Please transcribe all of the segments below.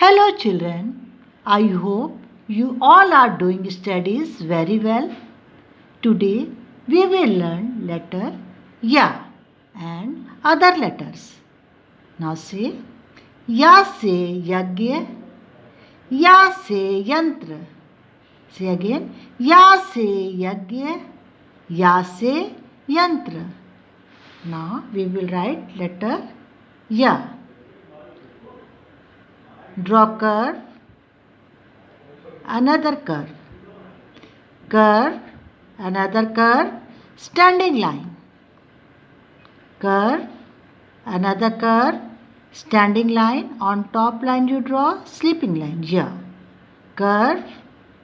Hello children, I hope you all are doing studies very well. Today we will learn letter Ya and other letters. Now say Ya se yagya, Ya se yantra. Say again Ya se yagya, Ya se yantra. Now we will write letter Ya. Draw curve, another curve, curve, another curve, standing line, curve, another curve, standing line. On top line you draw sleeping line here, curve,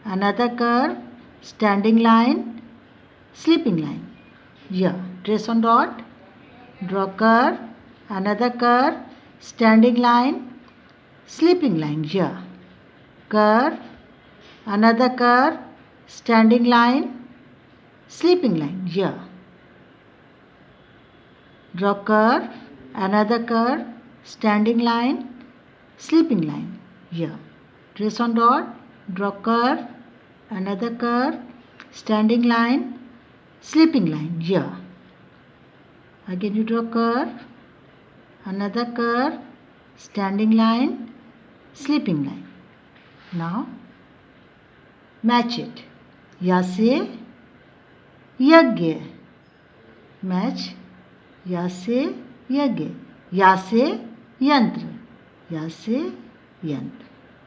another curve, standing line, sleeping line here. Trace on dot, draw curve, another curve, standing line, sleeping line here, curve, another curve, standing line, sleeping line here. Draw curve, another curve, standing line, sleeping line here. Trace on dot, draw curve, another curve, standing line, sleeping line here. Again you draw curve, another curve, standing line, sleeping line. Now match it. Ya se yagya. Match Ya se yagya. Ya se yantra. Ya se yantra.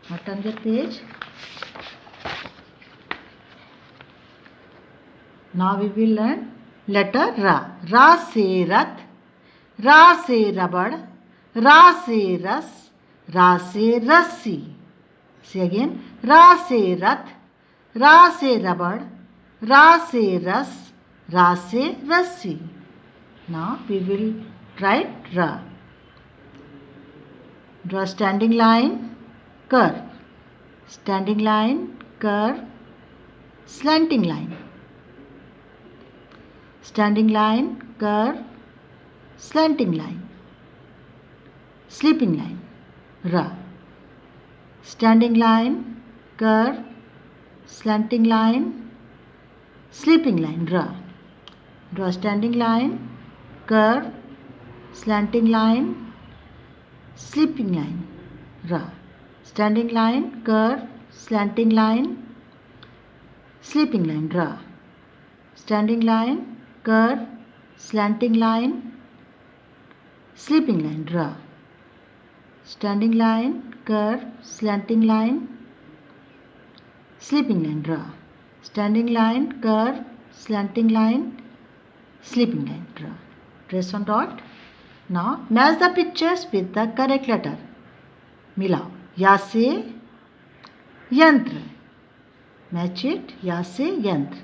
Now turn the page. Now we will learn letter Ra. Ra se rath. Ra se rabad. Ra se ras. Ra se rassi. Say again. Ra se rath. Ra se rabad. Ra se ras. Ra se rassi. Now we will write Ra. Draw standing line, curve. Standing line, curve. Slanting line. Standing line, curve. Slanting line. Sleeping line. Ra. Standing line, curve. Slanting line. Sleeping line. Ra. Draw standing line, curve, slanting line, sleeping line, Ra. Standing line, curve, slanting line, sleeping line, Ra. Standing line, curve, slanting line, sleeping line, Ra. Standing line, curve, slanting line, sleeping line, Ra. Standing line, curve, slanting line, sleeping line, Ra. Trace on dot. Now match the pictures with the correct letter. Milao. Ya se yantra. Match it. Ya se yantra.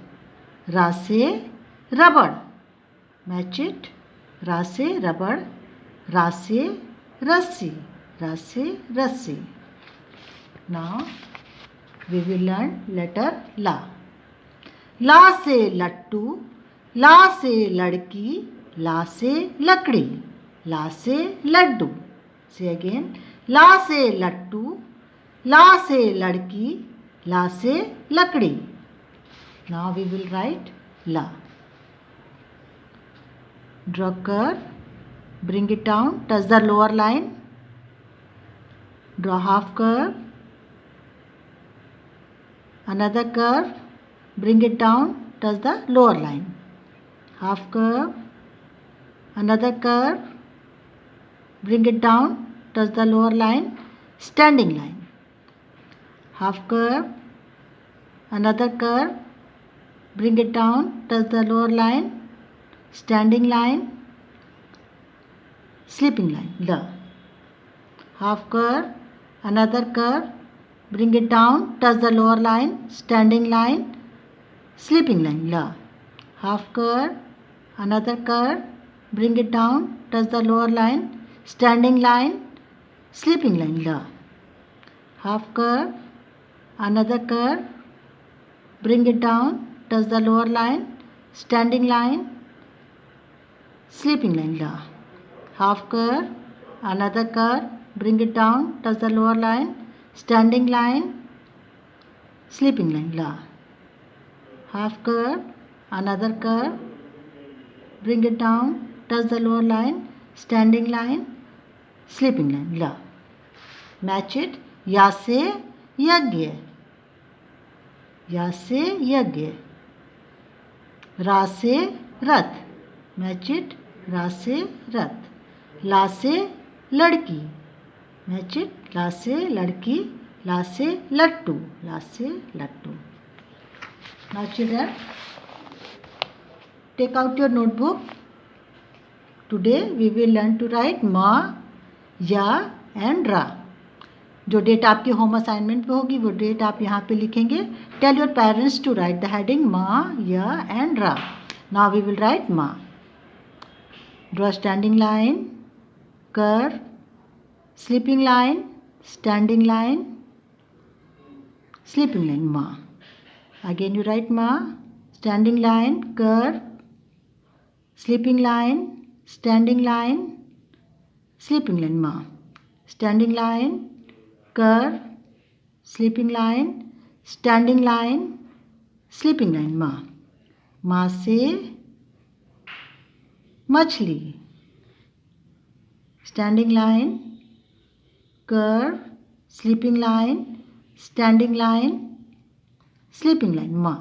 Ra se rabad. Match it. Ra se rabad. Ra se rassi. Ra se rassi. Now we will learn letter La. La se lattu. ला से लड़की, ला से लकड़ी, ला से लड्डू. से again ला से लट्टू, ला से लड़की, ला से लकड़ी. नाउ वी विल राइट ला. Draw curve, bring it down, touch the lower line, draw half curve, another curve, bring it down, touch the lower line. Half curve, another curve, bring it down, touch the lower line, standing line. Half curve, another curve, bring it down, touch the lower line, standing line, sleeping line, La. Half curve, another curve, bring it down, touch the lower line, standing line, sleeping line, La. Half curve, another curve, bring it down, touch the lower line, standing line, sleeping line, La. Half curve, another curve, bring it down, touch the lower line, standing line, sleeping line, La. Half curve, another curve, bring it down, touch the lower line, standing line, sleeping line, la. Half curve, another curve, bring it down, touch the lower line, standing line, sleeping line, la. Match it, या से यज्ञ, या से यज्ञ, रा से रथ, match it, रा से रथ, ला से लड़की, मैच इट, ला से लड़की, ला से लट्टू, ला से लट्टू. Now children, take out your notebook. Today we will learn to write ma, ya and ra. जो डेट आपके होम असाइनमेंट पे होगी वो डेट आप यहाँ पे लिखेंगे. Tell your parents to write the heading मा, या एंड रा. नाउ वी विल राइट मा. Draw standing line, curve, sleeping line, standing line, sleeping line, मा. Again you write ma, standing line, curve, sleeping line, standing line, sleeping line, ma. Standing line, curve, sleeping line, standing line, sleeping line, ma. Ma से मछली, standing line, curve, sleeping line, standing line, sleeping line, ma.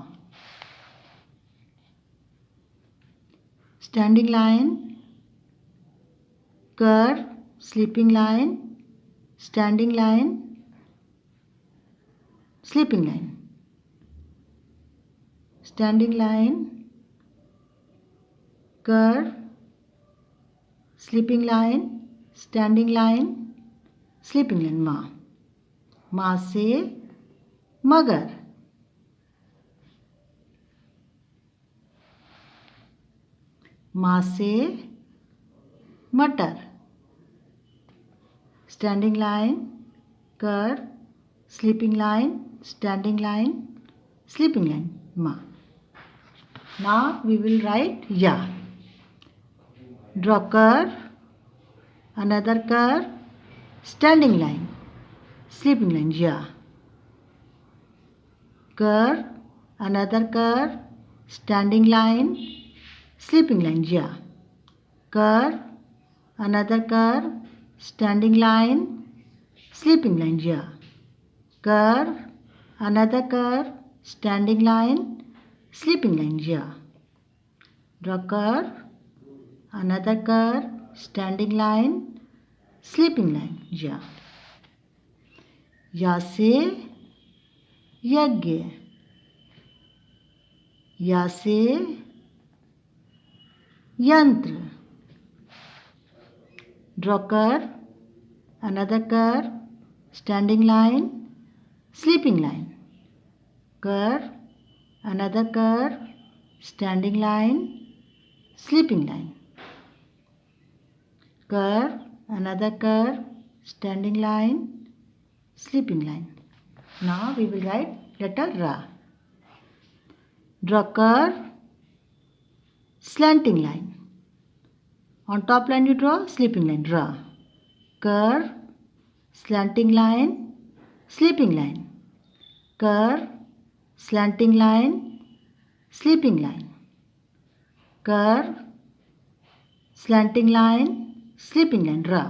Standing line, curve, sleeping line, standing line, sleeping line. Standing line, curve, sleeping line, standing line, sleeping line, ma. Ma से मगर, माँ से मटर. Standing line, curve, sleeping line, standing line, sleeping line, माँ. Now we will write या. Draw curve, another curve, standing line, sleeping line, या. Curve, another curve, standing line, sleeping line, ja. Curve, another curve, standing line, sleeping line, ja. Curve, another curve, standing line, sleeping line, ja. Draw curve, another curve, standing line, sleeping line, ja. या से यज्ञ, या से यंत्र. Draw curve, another curve, standing line, sleeping line. Curve, another curve, standing line, sleeping line. Curve, another curve, standing line, sleeping line. Now we will write letter रा. Draw curve, slanting line. On top line you draw sleeping line, ra. Curve, slanting line, sleeping line. Curve, slanting line, sleeping line. Curve, slanting line, sleeping line, ra.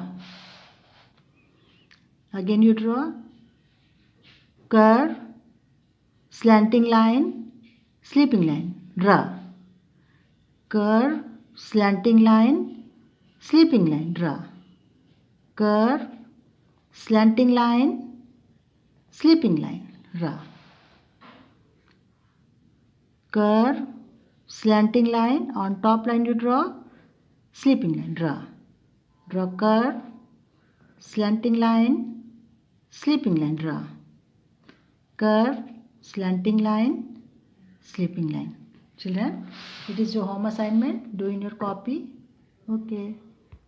Again you draw curve, slanting line, sleeping line, ra. Curve, slanting line, sleeping line, ra. Curve, slanting line, sleeping line, ra. Curve, slanting line, on top line you draw sleeping line, ra. Draw curve, slanting line, sleeping line, ra. Curve, slanting line, sleeping line. Children, it is your home assignment. Do in your copy. Okay.